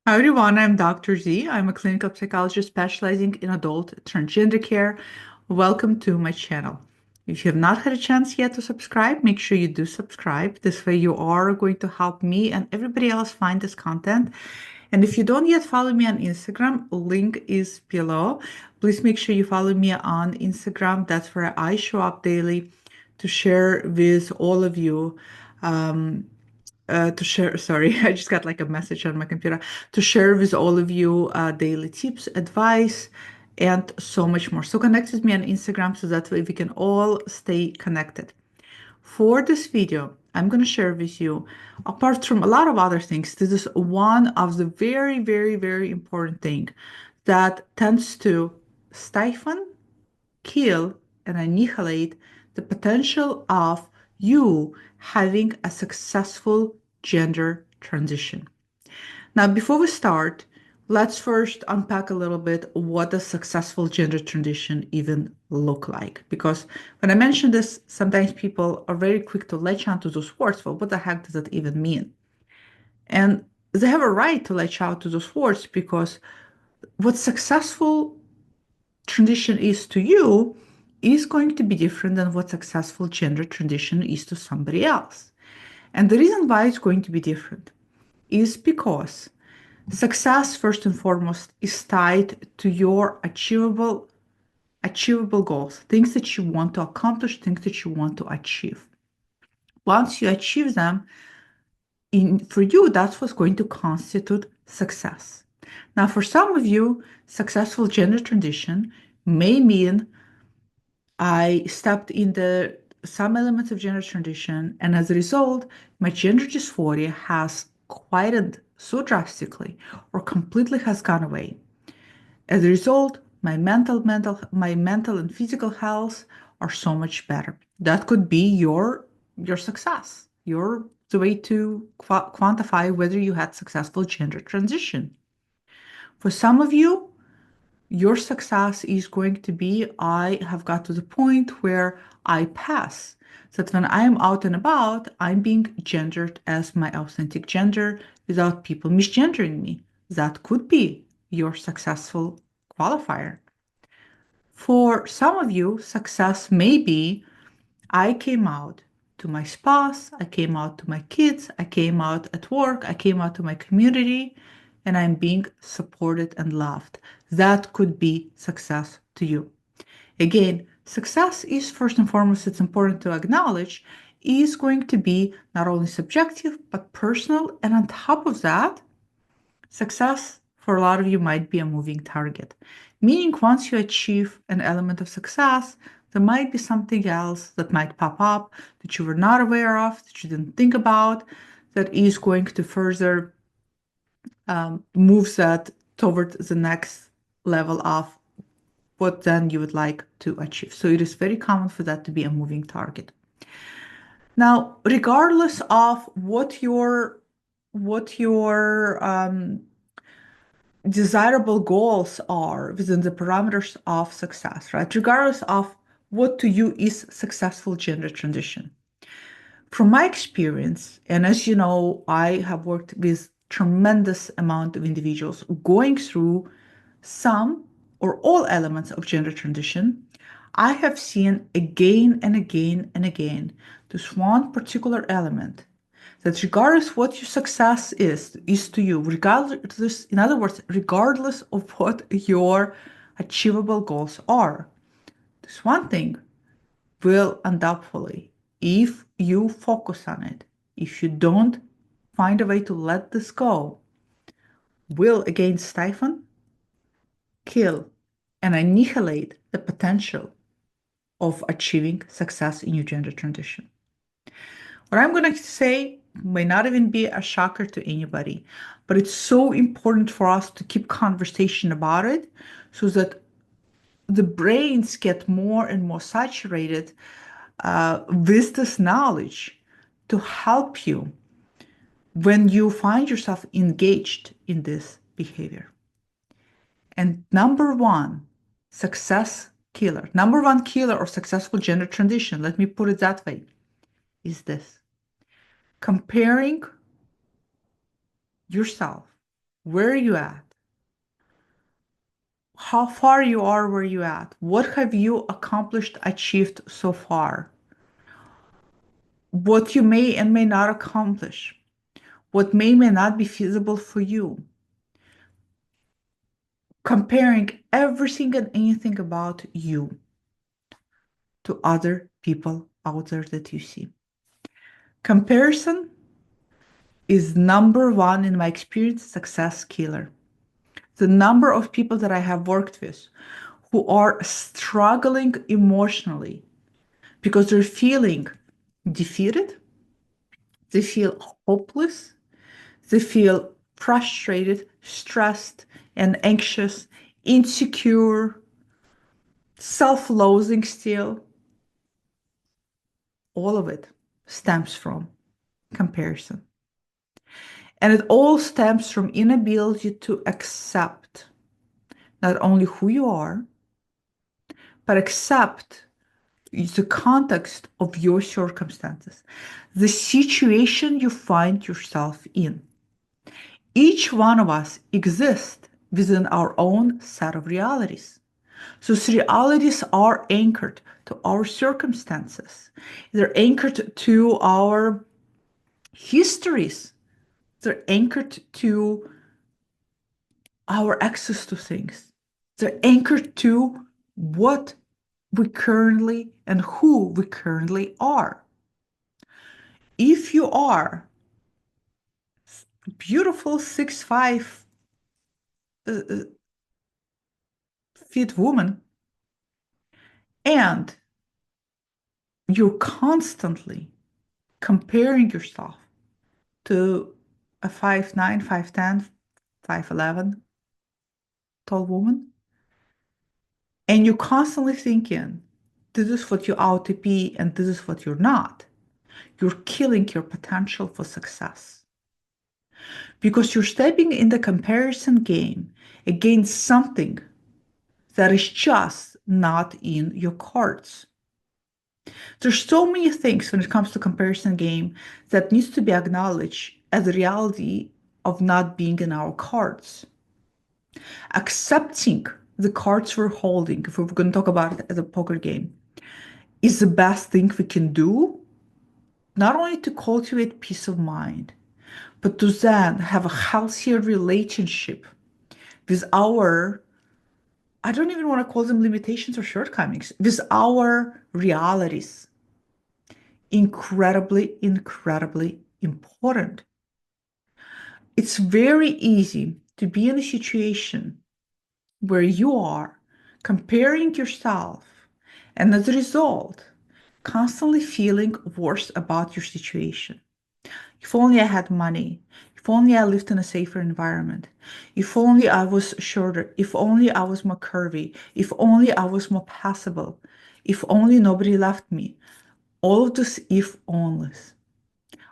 Hi everyone, I'm Dr. Z. I'm a clinical psychologist specializing in adult transgender care. Welcome to my channel. If you have not had a chance yet to subscribe, make sure you do subscribe. This way you are going to help me and everybody else find this content. And if you don't yet follow me on Instagram, link is below. Please make sure you follow me on Instagram. That's where I show up daily to share with all of you. Um, to share, sorry, I just got like a message on my computer to share with all of you daily tips, advice, and so much more. So connect with me on Instagram so that way we can all stay connected. For this video, I'm going to share with you, apart from a lot of other things, this is one of the very, very, very important thing that tends to stifle, kill, and annihilate the potential of you having a successful gender transition. Now, before we start, let's first unpack a little bit what does successful gender transition even look like? Because when I mention this, sometimes people are very quick to latch onto those words. Well, what the heck does that even mean? And they have a right to latch out to those words because what successful transition is to you is going to be different than what successful gender transition is to somebody else. And the reason why it's going to be different is because success, first and foremost, is tied to your achievable goals, things that you want to accomplish, things that you want to achieve. Once you achieve them, for you, that's what's going to constitute success. Now, for some of you, successful gender transition may mean I stepped in the some elements of gender transition, and as a result, my gender dysphoria has quieted so drastically or completely has gone away. As a result, my mental and physical health are so much better. That could be your success, your the way to quantify whether you had successful gender transition. For some of you, your success is going to be I have got to the point where I pass. So that when I am out and about, I'm being gendered as my authentic gender without people misgendering me. That could be your successful qualifier. For some of you, success may be I came out to my spouse, I came out to my kids, I came out at work, I came out to my community, and I'm being supported and loved. That could be success to you. Again, success is first and foremost, it's important to acknowledge, is going to be not only subjective, but personal. And on top of that, success for a lot of you might be a moving target, meaning once you achieve an element of success, there might be something else that might pop up that you were not aware of, that you didn't think about, that is going to further move that toward the next level of what then you would like to achieve. So it is very common for that to be a moving target. Now, regardless of what your desirable goals are within the parameters of success, right? Regardless of what to you is successful gender transition. From my experience, and as you know, I have worked with tremendous amount of individuals going through some or all elements of gender transition. I have seen again and again and again this one particular element that regardless what your success is to you, regardless, in other words, regardless of what your achievable goals are, this one thing will undoubtedly, if you focus on it, if you don't find a way to let this go, will again stifle, kill, and annihilate the potential of achieving success in your gender transition. What I'm going to say may not even be a shocker to anybody, but it's so important for us to keep conversation about it so that the brains get more and more saturated with this knowledge to help you when you find yourself engaged in this behavior. And number one killer of successful gender transition, let me put it that way, is this: comparing yourself Where are you at? How far you are where you at? What have you accomplished, achieved so far? What you may and may not accomplish? What may not be feasible for you? Comparing everything and anything about you to other people out there that you see. Comparison is number one in my experience success killer. The number of people that I have worked with who are struggling emotionally because they're feeling defeated, they feel hopeless, they feel frustrated, stressed, and anxious, insecure, self loathing still. All of it stems from comparison. And it all stems from inability to accept not only who you are, but accept the context of your circumstances, the situation you find yourself in. Each one of us exists within our own set of realities. Those realities are anchored to our circumstances. They're anchored to our histories. They're anchored to our access to things. They're anchored to what we currently and who we currently are. If you are a beautiful 6'5" fit woman and you're constantly comparing yourself to a 5'9", 5'10", 5'11" tall woman, and you're constantly thinking, this is what you ought to be and this is what you're not, you're killing your potential for success. Because you're stepping in the comparison game against something that is just not in your cards. There's so many things when it comes to comparison game that needs to be acknowledged as a reality of not being in our cards. Accepting the cards we're holding, if we're going to talk about it as a poker game, is the best thing we can do, not only to cultivate peace of mind, but to then have a healthier relationship with our, I don't even want to call them limitations or shortcomings, with our realities. Incredibly, incredibly important. It's very easy to be in a situation where you are comparing yourself and as a result, constantly feeling worse about your situation. If only I had money. If only I lived in a safer environment. If only I was shorter. If only I was more curvy. If only I was more passable. If only nobody left me. All of these if onlys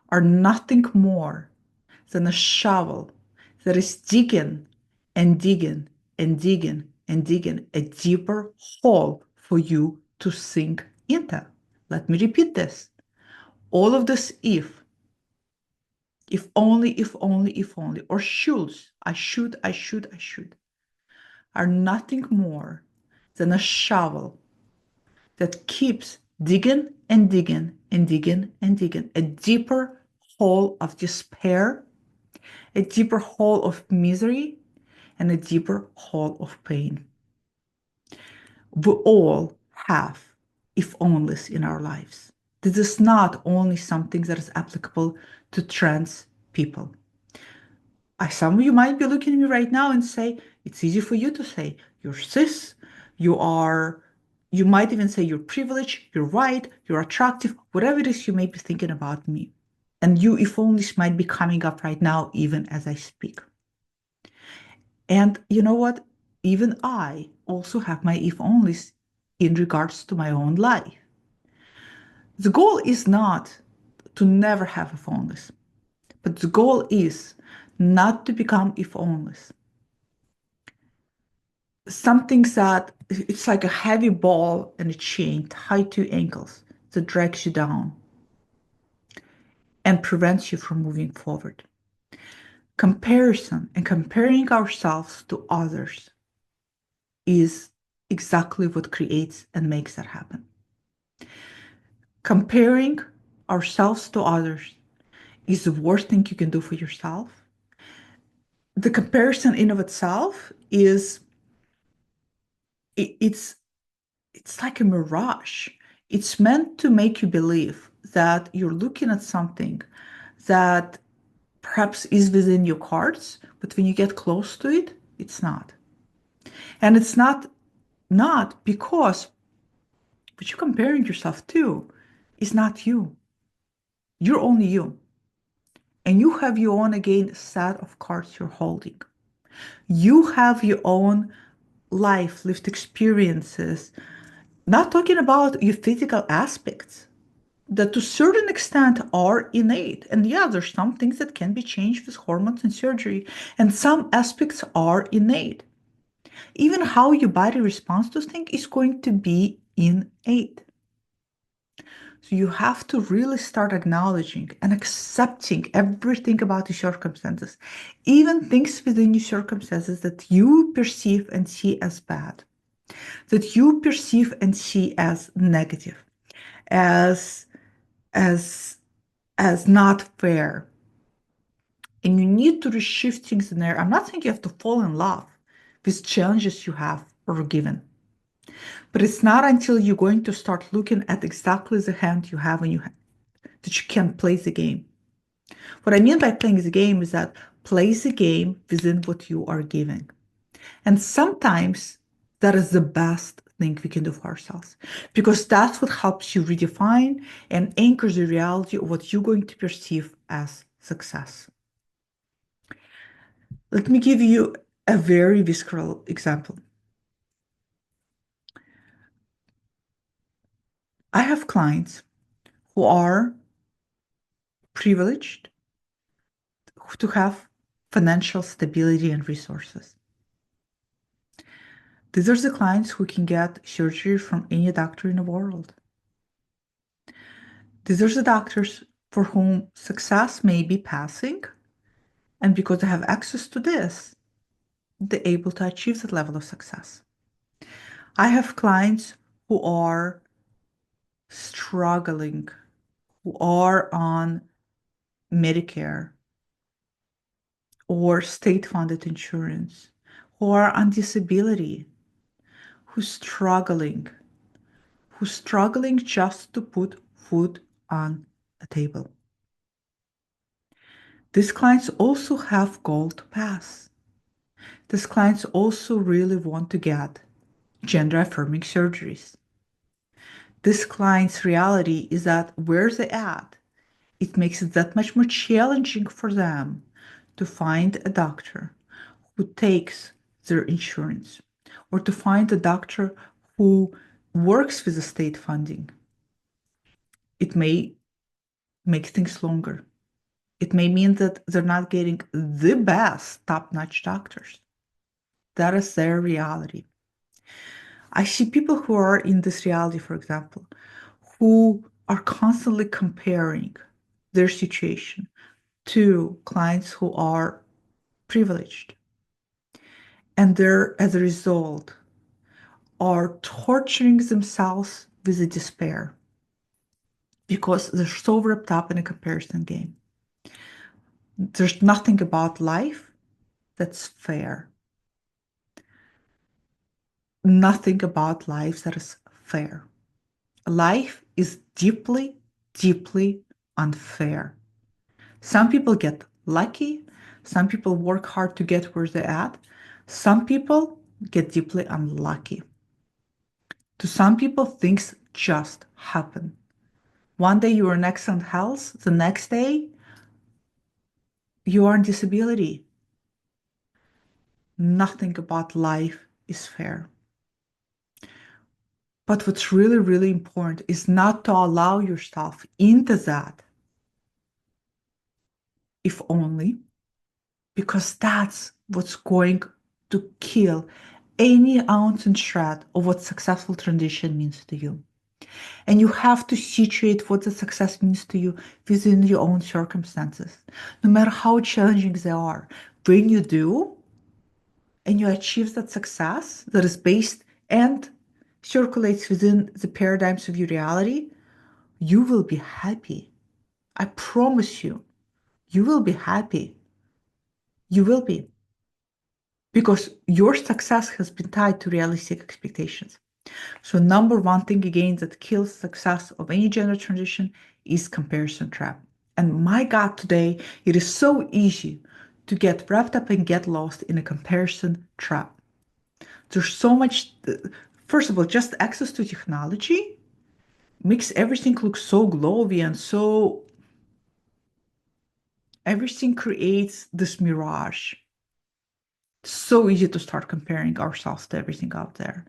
are nothing more than a shovel that is digging and digging and digging and digging a deeper hole for you to sink into. Let me repeat this. All of this if only, if only, if only, or shoulds, I should, are nothing more than a shovel that keeps digging and digging and digging and digging a deeper hole of despair, a deeper hole of misery, and a deeper hole of pain. We all have if onlys in our lives. This is not only something that is applicable to trans people. Some of you might be looking at me right now and say, it's easy for you to say, you're cis, you might even say you're privileged, you're white, you're attractive, whatever it is you may be thinking about me. And you, if onlys, might be coming up right now, even as I speak. And you know what? Even I also have my if onlys in regards to my own life. The goal is not to never have if onlys, but the goal is not to become if onlys. Something that it's like a heavy ball and a chain tied to your ankles that drags you down and prevents you from moving forward. Comparison and comparing ourselves to others is exactly what creates and makes that happen. Comparing ourselves to others is the worst thing you can do for yourself. The comparison in of itself is it's like a mirage. It's meant to make you believe that you're looking at something that perhaps is within your cards, but when you get close to it, it's not. And it's not because what you're comparing yourself to is not you. You're only you. And you have your own, again, set of cards you're holding. You have your own life, lived experiences, not talking about your physical aspects that to a certain extent are innate. And yeah, there's some things that can be changed with hormones and surgery, and some aspects are innate. Even how your body responds to things is going to be innate. So you have to really start acknowledging and accepting everything about your circumstances, even things within your circumstances that you perceive and see as bad, that you perceive and see as negative, as as as not fair. And you need to reshift things in there. I'm not saying you have to fall in love with challenges you have or given. But it's not until you're going to start looking at exactly the hand you have that you can play the game. What I mean by playing the game is that play the game within what you are giving. And sometimes that is the best thing we can do for ourselves because that's what helps you redefine and anchors the reality of what you're going to perceive as success. Let me give you a very visceral example. I have clients who are privileged to have financial stability and resources. These are the clients who can get surgery from any doctor in the world. These are the doctors for whom success may be passing, and because they have access to this, they're able to achieve that level of success. I have clients who are struggling, who are on Medicare or state-funded insurance, who are on disability, who's struggling just to put food on a table. These clients also have goal to pass. These clients also really want to get gender affirming surgeries. This client's reality is that where they're at, it makes it that much more challenging for them to find a doctor who takes their insurance or to find a doctor who works with the state funding. It may make things longer. It may mean that they're not getting the best top-notch doctors. That is their reality. I see people who are in this reality, for example, who are constantly comparing their situation to clients who are privileged. And they're, as a result, are torturing themselves with a despair because they're so wrapped up in a comparison game. There's nothing about life that's fair. Nothing about life that is fair. Life is deeply, deeply unfair. Some people get lucky. Some people work hard to get where they're at. Some people get deeply unlucky. To some people, things just happen. One day you are in excellent health, the next day you are in disability. Nothing about life is fair. But what's really, really important is not to allow yourself into that, if only, because that's what's going to kill any ounce and shred of what successful transition means to you. And you have to situate what the success means to you within your own circumstances, no matter how challenging they are. When you do, and you achieve that success that is based and circulates within the paradigms of your reality, you will be happy. I promise you, you will be happy. You will be. Because your success has been tied to realistic expectations. So, number one thing again that kills success of any gender transition is comparison trap. And my God, today it is so easy to get wrapped up and get lost in a comparison trap. There's so much, first of all, just access to technology makes everything look so glowy and so, everything creates this mirage. It's so easy to start comparing ourselves to everything out there.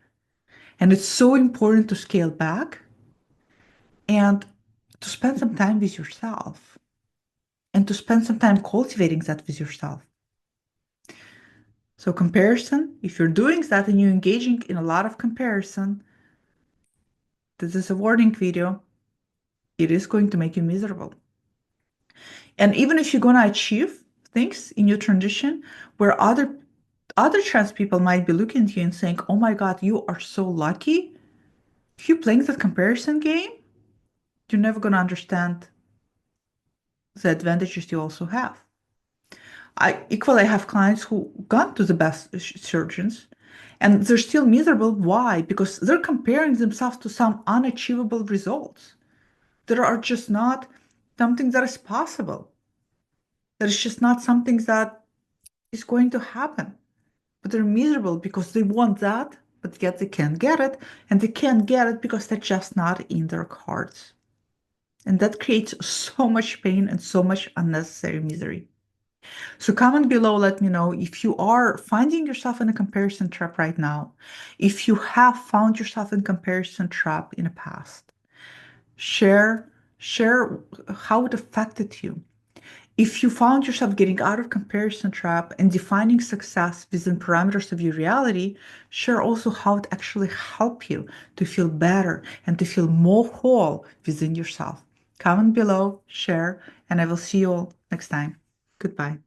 And it's so important to scale back and to spend some time with yourself and to spend some time cultivating that with yourself. So, comparison, if you're doing that and you're engaging in a lot of comparison, this is a warning video. It is going to make you miserable. And even if you're going to achieve things in your transition where other trans people might be looking at you and saying, oh my God, you are so lucky. If you're playing that comparison game, you're never going to understand the advantages you also have. I equally have clients who got to the best surgeons and they're still miserable. Why? Because they're comparing themselves to some unachievable results that are just not something that is possible. That is just not something that is going to happen. But they're miserable because they want that, but yet they can't get it. And they can't get it because they're just not in their cards. And that creates so much pain and so much unnecessary misery. So comment below, let me know if you are finding yourself in a comparison trap right now, if you have found yourself in comparison trap in the past. Share how it affected you. If you found yourself getting out of comparison trap and defining success within parameters of your reality, share also how it actually helped you to feel better and to feel more whole within yourself. Comment below, share, and I will see you all next time. Goodbye.